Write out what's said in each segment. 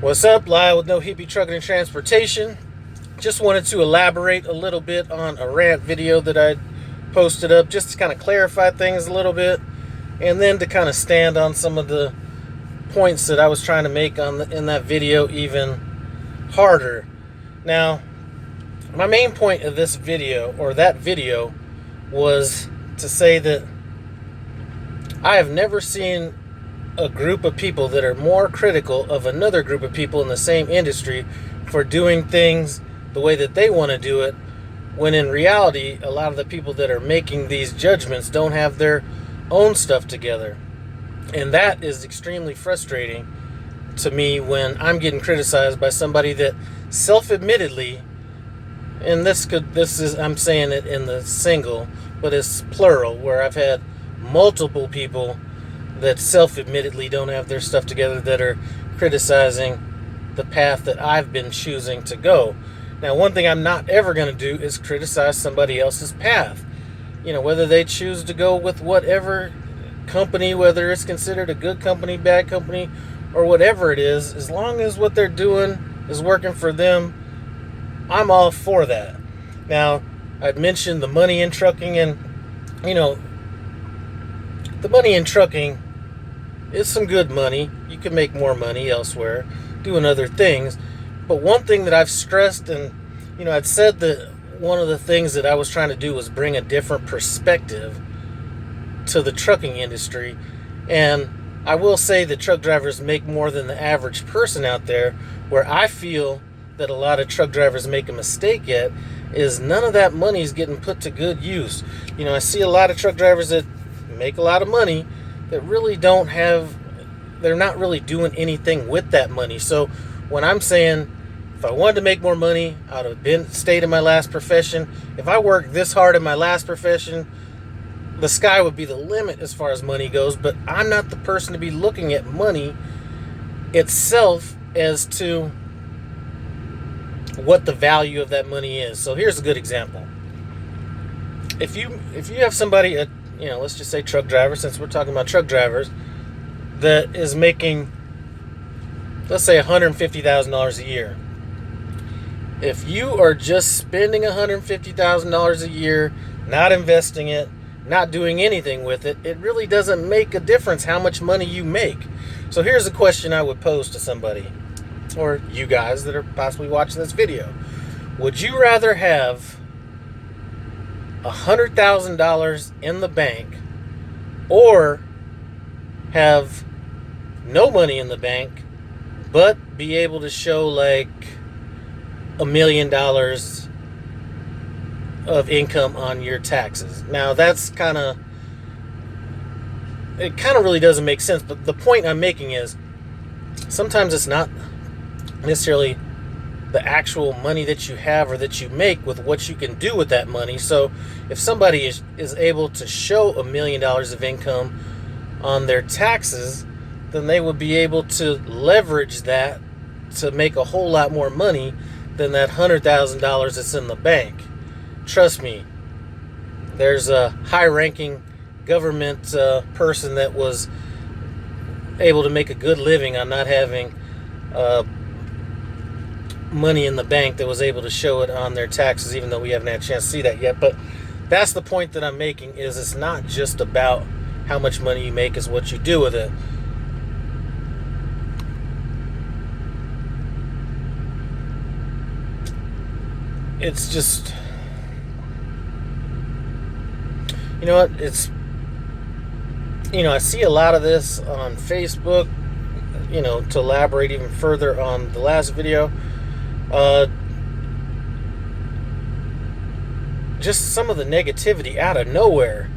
What's up? Live with No Hippie Trucking and Transportation. Just wanted to elaborate a little bit on a rant video that I posted up, just to kind of clarify things a little bit, and then to kind of stand on some of the points that I was trying to make in that video even harder. Now, my main point of this video, or that video, was to say that I have never seen a group of people that are more critical of another group of people in the same industry for doing things the way that they want to do it, when in reality, a lot of the people that are making these judgments don't have their own stuff together. And that is extremely frustrating to me when I'm getting criticized by somebody that self-admittedly, and I'm saying it in the single, but it's plural, where I've had multiple people that self-admittedly don't have their stuff together that are criticizing the path that I've been choosing to go. Now, one thing I'm not ever going to do is criticize somebody else's path. Whether they choose to go with whatever company, whether it's considered a good company, bad company, or whatever it is, as long as what they're doing is working for them, I'm all for that. Now, I'd mentioned the money in trucking, and, the money in trucking is some good money. You can make more money elsewhere doing other things. But one thing that I've stressed, and, I'd said that one of the things that I was trying to do was bring a different perspective to the trucking industry. And I will say that truck drivers make more than the average person out there. Where I feel that a lot of truck drivers make a mistake at is none of that money is getting put to good use. I see a lot of truck drivers that make a lot of money that really they're not really doing anything with that money. So when I'm saying, if I wanted to make more money, I would have stayed in my last profession. If I worked this hard in my last profession, the sky would be the limit as far as money goes. But I'm not the person to be looking at money itself as to what the value of that money is. So here's a good example. If you have somebody, let's just say truck driver, since we're talking about truck drivers, that is making, let's say, $150,000 a year. If you are just spending $150,000 a year, not investing it, not doing anything with it, it really doesn't make a difference how much money you make. So here's a question I would pose to somebody, or you guys that are possibly watching this video. Would you rather have $100,000 in the bank, or have no money in the bank but be able to show like $1 million of income on your taxes? Now, it kind of really doesn't make sense, but the point I'm making is sometimes it's not necessarily the actual money that you have or that you make with what you can do with that money. So if somebody is able to show $1 million of income on their taxes, then they would be able to leverage that to make a whole lot more money than that $100,000 that's in the bank. Trust me, there's a high-ranking government person that was able to make a good living on not having money in the bank, that was able to show it on their taxes, even though we haven't had a chance to see that yet. But that's the point that I'm making, is it's not just about how much money you make, is what you do with it. It's just, I see a lot of this on Facebook, to elaborate even further on the last video. Just some of the negativity out of nowhere.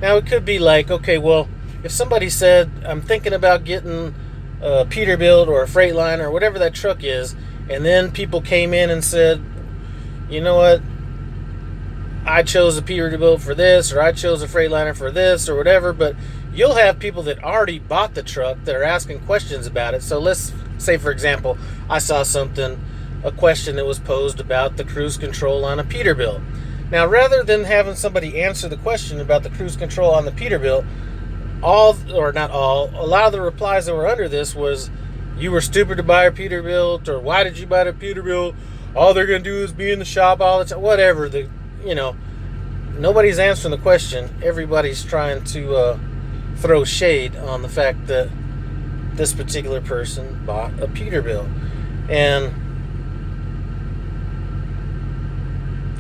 Now, it could be like, okay, well, if somebody said, I'm thinking about getting a Peterbilt or a Freightliner or whatever that truck is, and then people came in and said, you know what, I chose a Peterbilt for this, or I chose a Freightliner for this, or whatever. But you'll have people that already bought the truck that are asking questions about it. So let's say, for example, I saw a question that was posed about the cruise control on a Peterbilt. Now, rather than having somebody answer the question about the cruise control on the Peterbilt, a lot of the replies that were under this was, you were stupid to buy a Peterbilt, or why did you buy the Peterbilt? All they're going to do is be in the shop all the time. Whatever. Nobody's answering the question. Everybody's trying to throw shade on the fact that this particular person bought a Peterbilt. And,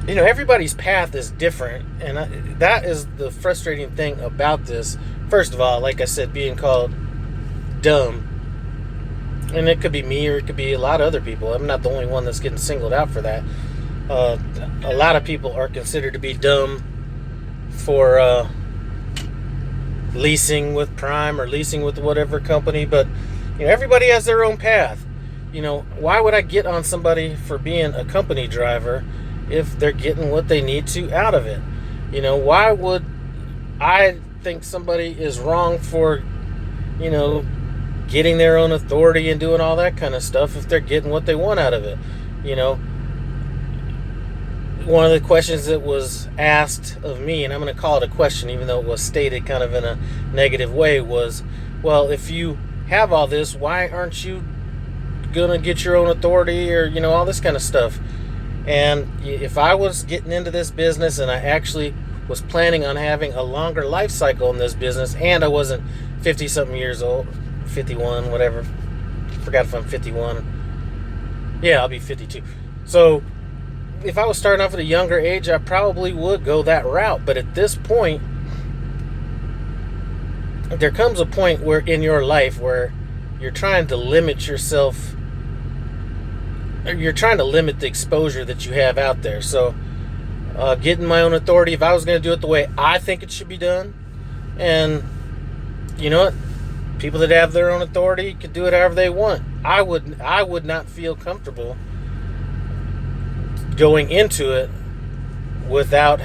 everybody's path is different. And that is the frustrating thing about this. First of all, like I said, being called dumb. And it could be me, or it could be a lot of other people. I'm not the only one that's getting singled out for that. A lot of people are considered to be dumb for leasing with Prime or leasing with whatever company. But everybody has their own path. Why would I get on somebody for being a company driver if they're getting what they need to out of it? Why would I think somebody is wrong for getting their own authority and doing all that kind of stuff if they're getting what they want out of it? One of the questions that was asked of me, and I'm going to call it a question even though it was stated kind of in a negative way, was, well, if you have all this, why aren't you going to get your own authority, or all this kind of stuff? And if I was getting into this business and I actually was planning on having a longer life cycle in this business, and I wasn't 50 something years old, 51, whatever, forgot if I'm 51, yeah, I'll be 52. So if I was starting off at a younger age, I probably would go that route. But at this point, there comes a point where in your life where you're trying to limit yourself, or you're trying to limit the exposure that you have out there. So getting my own authority, if I was going to do it the way I think it should be done, and you know what, people that have their own authority could do it however they want. I would not feel comfortable going into it without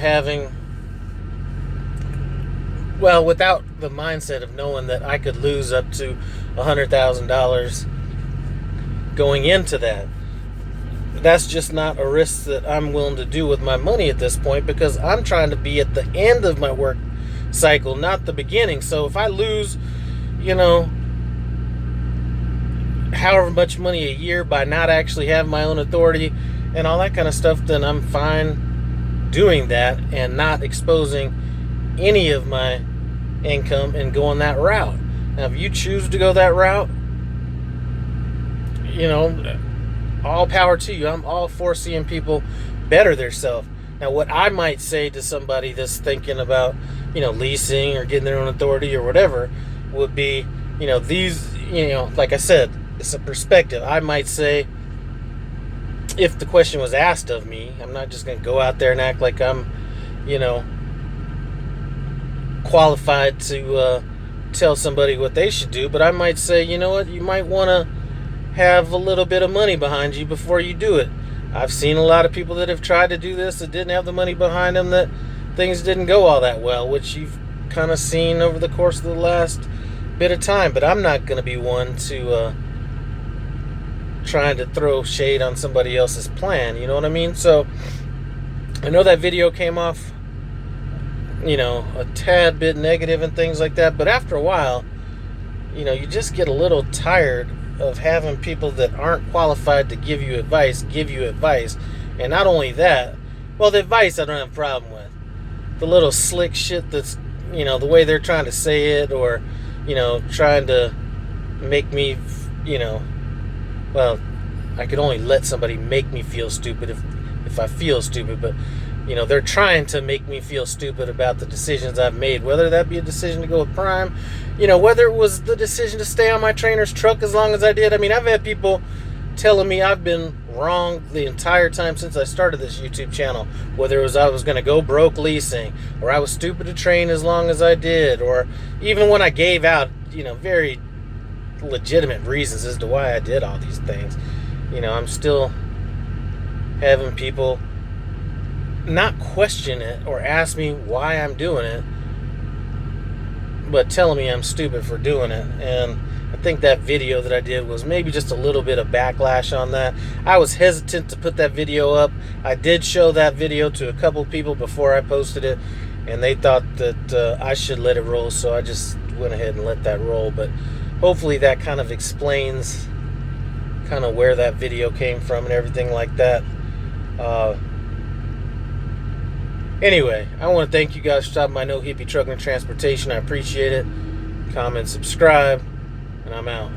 without the mindset of knowing that I could lose up to $100,000 going into that. That's just not a risk that I'm willing to do with my money at this point, because I'm trying to be at the end of my work cycle, not the beginning. So if I lose, however much money a year by not actually having my own authority and all that kind of stuff, then I'm fine doing that and not exposing any of my income and going that route. Now, if you choose to go that route, all power to you. I'm all for seeing people better themselves. Now, what I might say to somebody that's thinking about, leasing or getting their own authority or whatever, would be, these, like I said, it's a perspective. I might say, if the question was asked of me, I'm not just going to go out there and act like I'm, qualified to tell somebody what they should do, but I might say, you know what, you might want to have a little bit of money behind you before you do it. I've seen a lot of people that have tried to do this that didn't have the money behind them, that things didn't go all that well, which you've kind of seen over the course of the last bit of time. But I'm not going to be one to trying to throw shade on somebody else's plan, you know what I mean? So I know that video came off, a tad bit negative and things like that, but after a while, you just get a little tired of having people that aren't qualified to give you advice. And not only that, well, the advice I don't have a problem with. The little slick shit that's, the way they're trying to say it, or, trying to make me, well, I could only let somebody make me feel stupid if I feel stupid, but, they're trying to make me feel stupid about the decisions I've made, whether that be a decision to go with Prime, whether it was the decision to stay on my trainer's truck as long as I did. I mean, I've had people telling me I've been wrong the entire time since I started this YouTube channel, whether it was I was going to go broke leasing, or I was stupid to train as long as I did, or even when I gave out, very legitimate reasons as to why I did all these things. I'm still having people not question it or ask me why I'm doing it, but telling me I'm stupid for doing it. And I think that video that I did was maybe just a little bit of backlash on that. I was hesitant to put that video up. I did show that video to a couple people before I posted it, and they thought that I should let it roll, so I just went ahead and let that roll. But hopefully that kind of explains kind of where that video came from and everything like that. Anyway, I want to thank you guys for stopping by No Hippie Trucking and Transportation. I appreciate it. Comment, subscribe, and I'm out.